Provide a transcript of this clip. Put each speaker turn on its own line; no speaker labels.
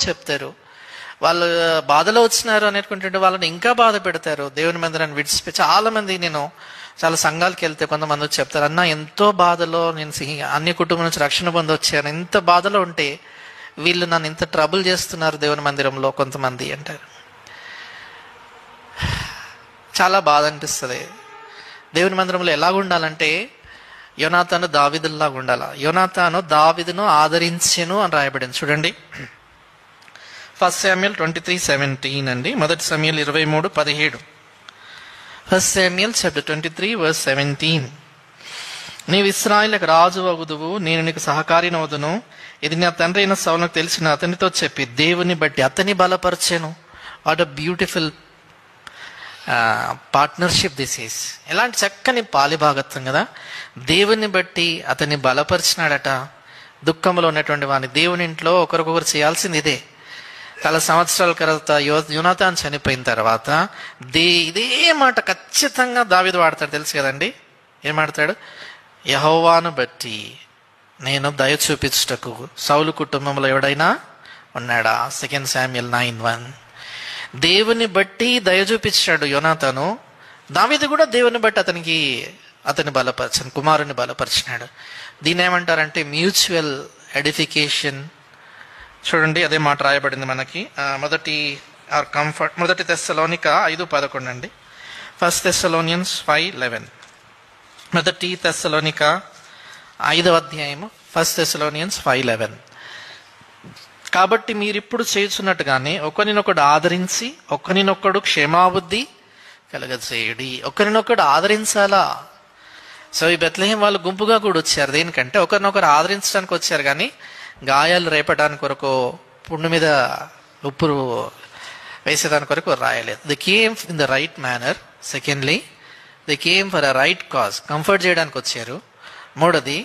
చెప్తారు. వాళ్ళు బాధలో వచ్చినారు అనేటువంటి వాళ్ళని ఇంకా బాధ పెడతారు. దేవుని మందిరాన్ని విడిచిపోయి చాలా మంది, నేను చాలా సంఘాలకు వెళ్తే కొంతమంది వచ్చి చెప్తారు, అన్న ఎంతో బాధలో నేను అన్ని కుటుంబం నుంచి రక్షణ పొంది వచ్చాను, ఇంత బాధలో ఉంటే వీళ్ళు నన్ను ఇంత ట్రబుల్ చేస్తున్నారు దేవుని మందిరంలో కొంతమంది అంటారు. చాలా బాధ అనిపిస్తుంది. దేవుని మందిరంలో ఎలాగ ఉండాలంటే యోనాతాను దావీదులాగా ఉండాలా. యోనాతాను దావీదును ఆదరించెను అని రాయబడింది. చూడండి 1 Samuel 23:17 అండి. 1 Samuel 23:17. 1 Samuel chapter 23 verse 17. నీవు ఇశ్రాయేలుకు రాజు అగుదువు, నేను నీకు సహకారినవుదును, ఇది నా తండ్రి అయిన సౌలుకు తెలిసిన అతనితో చెప్పి దేవుని బట్టి అతని బలపరచెను. What a beautiful partnership this is. ఎలాంటి చక్కని పాలిభాగత్వం కదా. దేవుని బట్టి అతన్ని బలపరిచినాడట. దుఃఖంలో ఉన్నటువంటి వాడిని దేవుని ఇంట్లో ఒకరికొకరు చేయాల్సింది ఇదే. చాలా సంవత్సరాల తర్వాత యోనాతాన్ చనిపోయిన తర్వాత ఇదే మాట ఖచ్చితంగా దావీదు వాడతాడు, తెలుసు కదండి. ఏం మాడతాడు? యెహోవాను బట్టి నేను దయ చూపించుటకు సౌలు కుటుంబంలో ఎవడైనా ఉన్నాడా? 2 Samuel 9:1. దేవుని బట్టి దయ చూపించాడు యోనాతాను. దావీదు కూడా దేవుని బట్టి అతని బలపరచను, కుమారుని బలపరిచినాడు. దీన్ని ఏమంటారంటే మ్యూచువల్ ఎడిఫికేషన్. చూడండి అదే మాట రాయబడింది మనకి మొదటి తెస్సలోనిక 5:11 అండి. 1 Thessalonians 5:11. మొదటి తెస్సలోనిక 5వ అధ్యాయము 1 Thessalonians 5:11. కాబట్టి మీరిప్పుడు చేయుచున్నట్టుగానే ఒకరినొకడు ఆదరించి ఒకరినొకడు క్షేమాబుద్ధి కలగజేయుడి. ఒకరినొకడు ఆదరించాలా. సో ఈ బెత్లెహేం వాళ్ళు గుంపుగా కూడా వచ్చారు. దేనికంటే ఒకరినొకరు ఆదరించడానికి వచ్చారు, కానీ గాయాలు రేపడానికి కొరకు, పుండు మీద ఉప్పు వేసేదాని కొరకు రాయలేదు. The came in the right manner. Secondly the came for a right cause. Comfort చేయడానికి వచ్చారు. మూడోది